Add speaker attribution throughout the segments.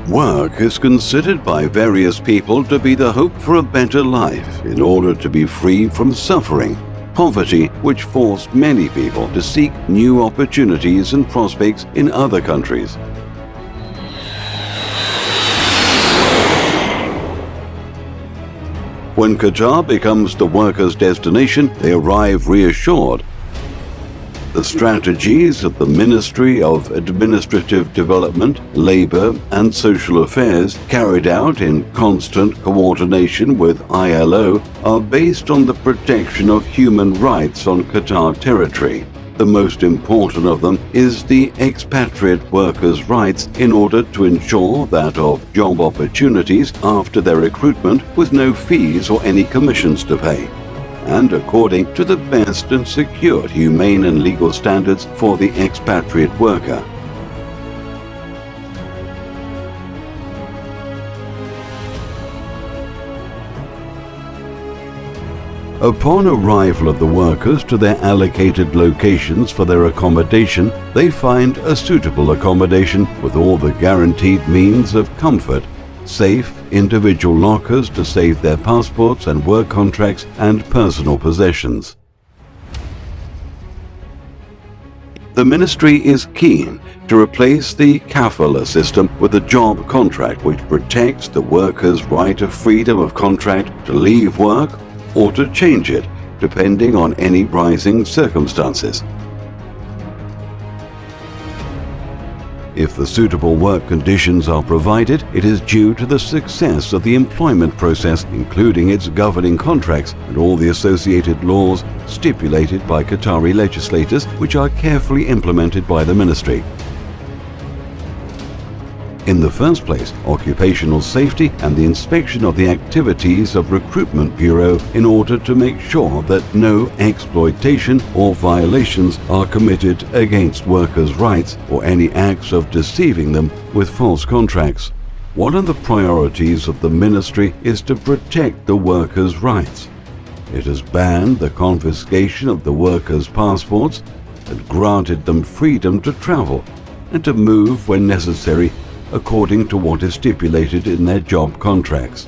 Speaker 1: Work is considered by various people to be the hope for a better life in order to be free from suffering, poverty, which forced many people to seek new opportunities and prospects in other countries. When Qatar becomes the workers' destination, they arrive reassured. The strategies of the Ministry of Administrative Development, Labour and Social Affairs, carried out in constant coordination with ILO, are based on the protection of human rights on Qatar territory. The most important of them is the expatriate workers' rights in order to ensure that of job opportunities after their recruitment with no fees or any commissions to pay, and according to the best and secured humane and legal standards for the expatriate worker. Upon arrival of the workers to their allocated locations for their accommodation, they find a suitable accommodation with all the guaranteed means of comfort, safe individual lockers to save their passports and work contracts and personal possessions. The ministry is keen to replace the kafala system with a job contract which protects the worker's right of freedom of contract to leave work or to change it, depending on any rising circumstances. If the suitable work conditions are provided, it is due to the success of the employment process, including its governing contracts and all the associated laws stipulated by Qatari legislators, which are carefully implemented by the ministry. In the first place, occupational safety and the inspection of the activities of Recruitment Bureau in order to make sure that no exploitation or violations are committed against workers' rights or any acts of deceiving them with false contracts. One of the priorities of the ministry is to protect the workers' rights. It has banned the confiscation of the workers' passports and granted them freedom to travel and to move when necessary according to what is stipulated in their job contracts.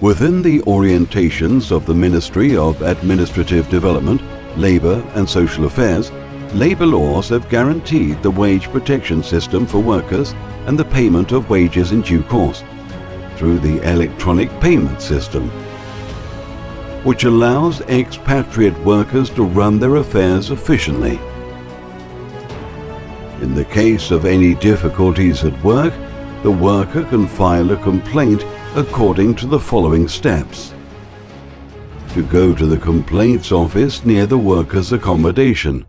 Speaker 1: Within the orientations of the Ministry of Administrative Development, Labour and Social Affairs, labour laws have guaranteed the wage protection system for workers and the payment of wages in due course through the electronic payment system, which allows expatriate workers to run their affairs efficiently. In the case of any difficulties at work, the worker can file a complaint according to the following steps. To go to the complaints office near the worker's accommodation,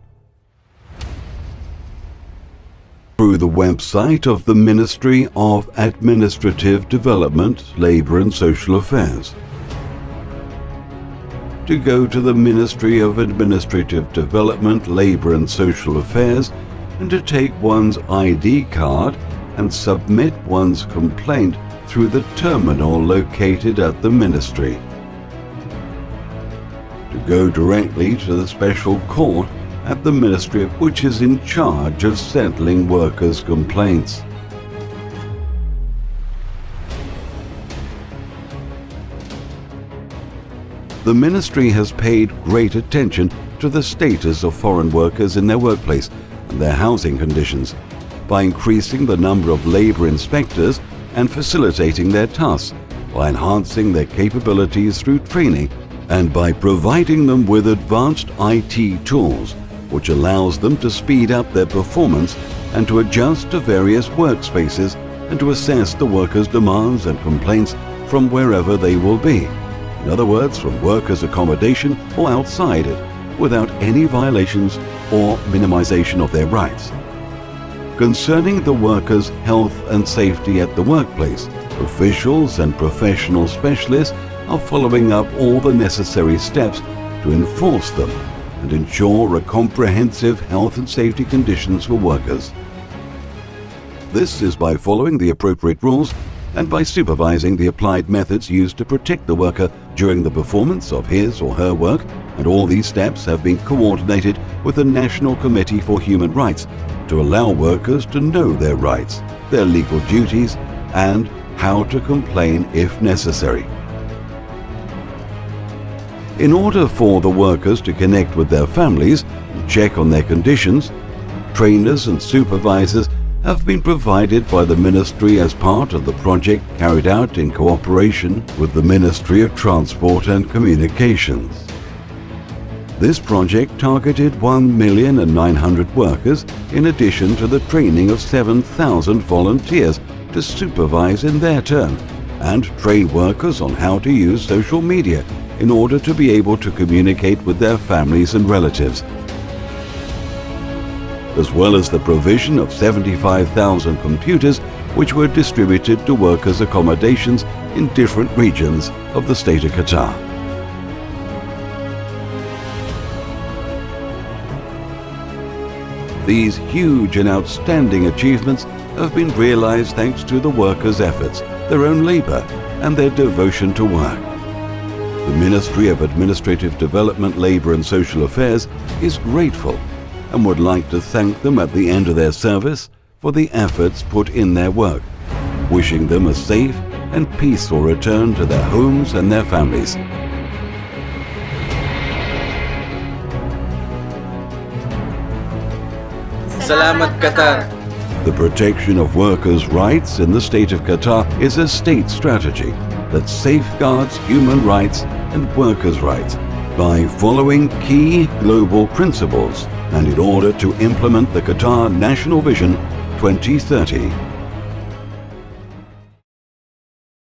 Speaker 1: through the website of the Ministry of Administrative Development, Labour and Social Affairs, to go to the Ministry of Administrative Development, Labour and Social Affairs and to take one's ID card and submit one's complaint through the terminal located at the ministry. To go directly to the special court at the ministry which is in charge of settling workers' complaints. The ministry has paid great attention to the status of foreign workers in their workplace and their housing conditions by increasing the number of labour inspectors and facilitating their tasks, by enhancing their capabilities through training and by providing them with advanced IT tools, which allows them to speed up their performance and to adjust to various workspaces and to assess the workers' demands and complaints from wherever they will be. In other words, from workers' accommodation or outside it, without any violations or minimization of their rights. Concerning the workers' health and safety at the workplace, officials and professional specialists are following up all the necessary steps to enforce them and ensure a comprehensive health and safety conditions for workers. This is by following the appropriate rules and by supervising the applied methods used to protect the worker during the performance of his or her work, and all these steps have been coordinated with the National Committee for Human Rights to allow workers to know their rights, their legal duties, and how to complain if necessary. In order for the workers to connect with their families and check on their conditions, trainers and supervisors have been provided by the Ministry as part of the project carried out in cooperation with the Ministry of Transport and Communications. This project targeted 1,900,000 workers in addition to the training of 7,000 volunteers to supervise in their turn and train workers on how to use social media in order to be able to communicate with their families and relatives, as well as the provision of 75,000 computers which were distributed to workers' accommodations in different regions of the state of Qatar. These huge and outstanding achievements have been realized thanks to the workers' efforts, their own labor, and their devotion to work. The Ministry of Administrative Development, Labor and Social Affairs is grateful and would like to thank them at the end of their service for the efforts put in their work, wishing them a safe and peaceful return to their homes and their families.
Speaker 2: Salamat Qatar.
Speaker 1: The protection of workers' rights in the state of Qatar is a state strategy that safeguards human rights and workers' rights by following key global principles and in order to implement the Qatar National Vision 2030.